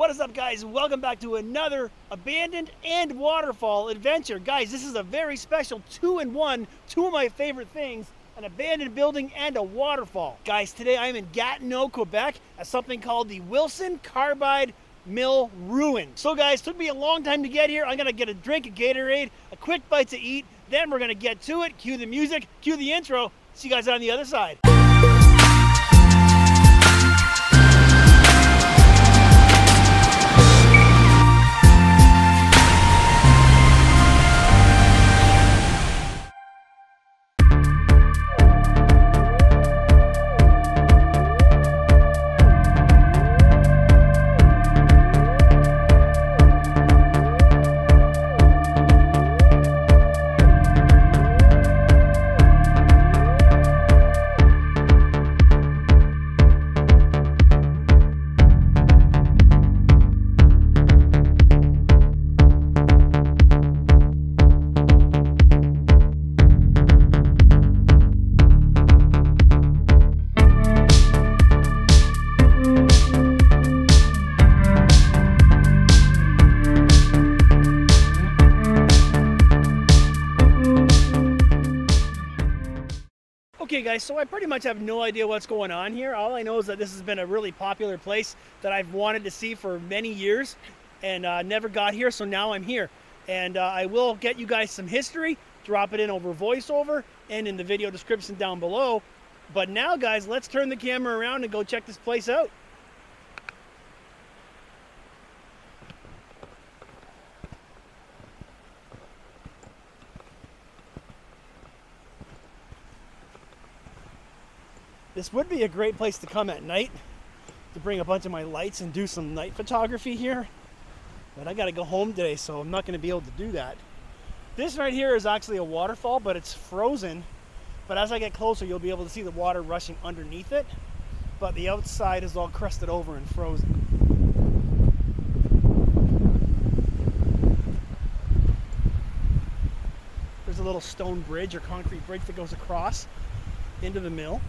What is up, guys? Welcome back to another abandoned and waterfall adventure. Guys, this is a very special two-in-one, two of my favorite things, an abandoned building and a waterfall. Guys, today I am in Gatineau, Quebec at something called the Wilson Carbide Mill Ruin. So guys, took me a long time to get here. I'm gonna get a drink, a Gatorade, a quick bite to eat, then we're gonna get to it. Cue the music, cue the intro. See you guys on the other side. Okay guys, so I pretty much have no idea what's going on here. All I know is that this has been a really popular place that I've wanted to see for many years and never got here, so now I'm here. And I will get you guys some history, drop it in over voiceover and in the video description down below. But now guys, let's turn the camera around and go check this place out. This would be a great place to come at night, to bring a bunch of my lights and do some night photography here. But I gotta go home today, so I'm not gonna be able to do that. This right here is actually a waterfall, but it's frozen. But as I get closer, you'll be able to see the water rushing underneath it. But the outside is all crusted over and frozen. There's a little stone bridge or concrete bridge that goes across into the mill.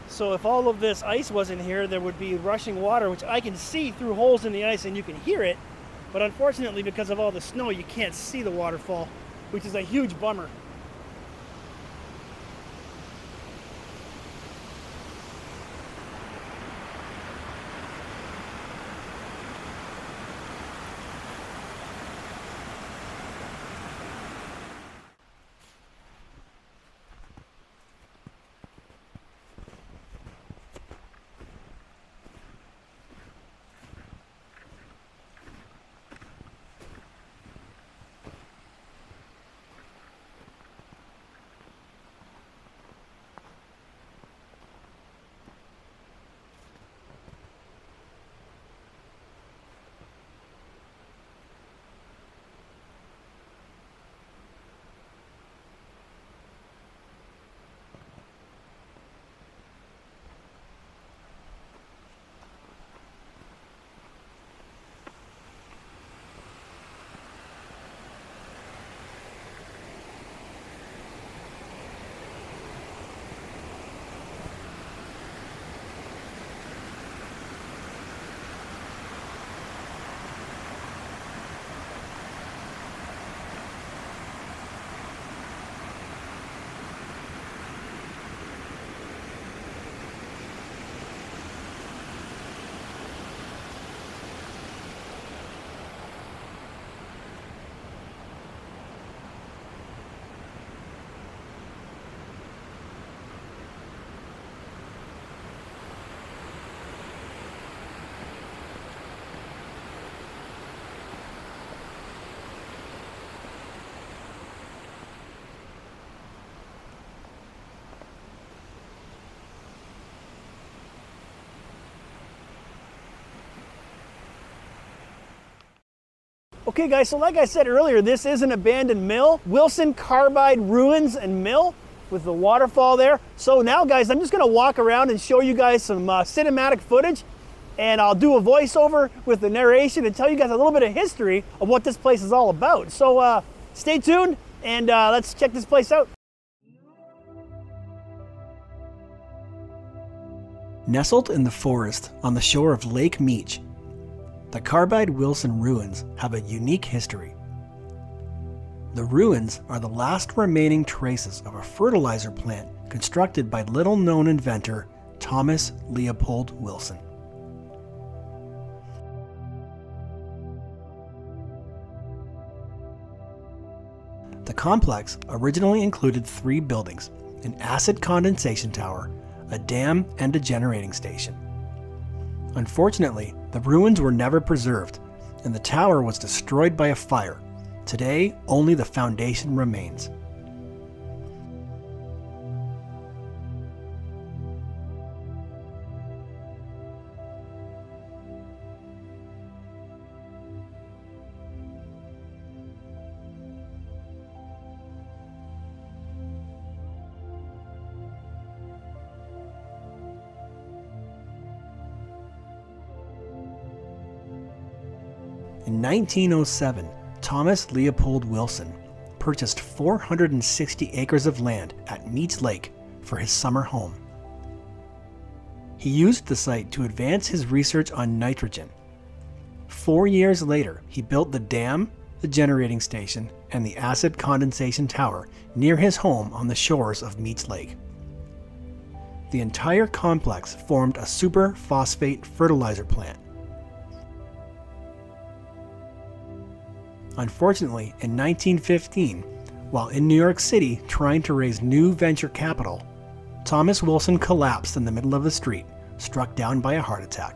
So if all of this ice wasn't here, there would be rushing water, which I can see through holes in the ice and you can hear it. But unfortunately, because of all the snow, you can't see the waterfall, which is a huge bummer. Okay guys, so like I said earlier, this is an abandoned mill, Wilson Carbide Ruins and Mill, with the waterfall there. So now guys, I'm just gonna walk around and show you guys some cinematic footage, and I'll do a voiceover with the narration and tell you guys a little bit of history of what this place is all about. So stay tuned and let's check this place out. Nestled in the forest on the shore of Lake Meech, the Carbide Wilson Ruins have a unique history. The ruins are the last remaining traces of a fertilizer plant constructed by little-known inventor Thomas Leopold Willson. The complex originally included 3 buildings: an acid condensation tower, a dam, and a generating station. Unfortunately, the ruins were never preserved, and the tower was destroyed by a fire. Today, only the foundation remains. In 1907, Thomas Leopold Willson purchased 460 acres of land at Meech Lake for his summer home. He used the site to advance his research on nitrogen. 4 years later, he built the dam, the generating station, and the acid condensation tower near his home on the shores of Meech Lake. The entire complex formed a superphosphate fertilizer plant. Unfortunately, in 1915, while in New York City trying to raise new venture capital, Thomas Willson collapsed in the middle of the street, struck down by a heart attack.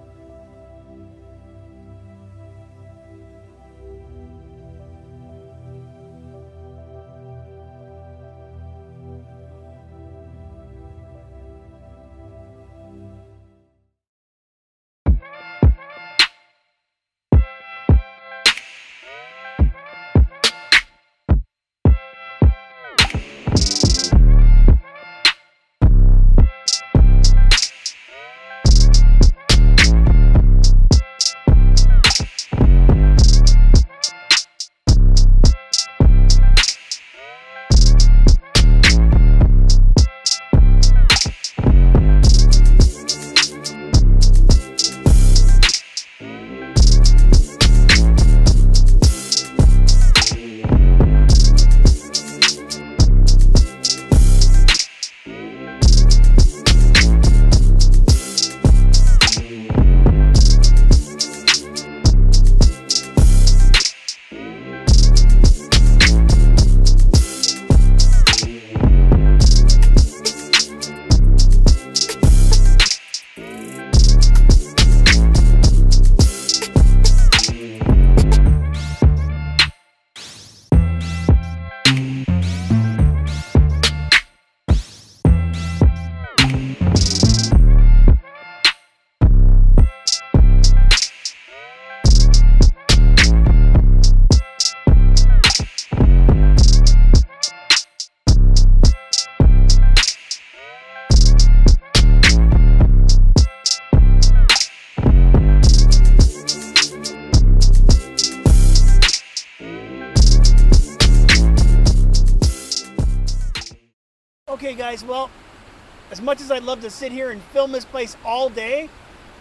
Okay guys, well, as much as I'd love to sit here and film this place all day,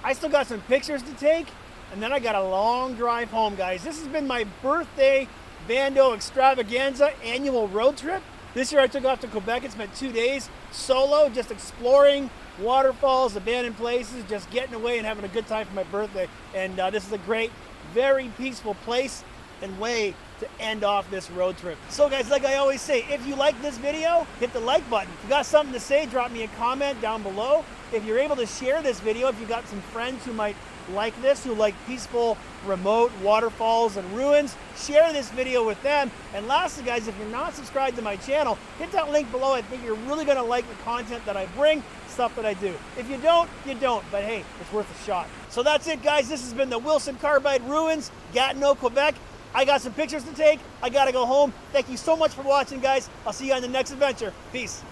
I still got some pictures to take, and then I got a long drive home, guys. This has been my birthday Bando Extravaganza annual road trip. This year I took off to Quebec and spent 2 days solo, just exploring waterfalls, abandoned places, just getting away and having a good time for my birthday. And this is a great, very peaceful place and way to end off this road trip. So guys, like I always say, if you like this video, hit the like button. If you got something to say, drop me a comment down below. If you're able to share this video, if you got some friends who might like this, who like peaceful, remote waterfalls and ruins, share this video with them. And lastly guys, if you're not subscribed to my channel, hit that link below. I think you're really gonna like the content that I bring, stuff that I do. If you don't, you don't, but hey, it's worth a shot. So that's it guys, this has been the Wilson Carbide Ruins, Gatineau, Quebec. I got some pictures to take. I gotta go home. Thank you so much for watching, guys. I'll see you on the next adventure. Peace.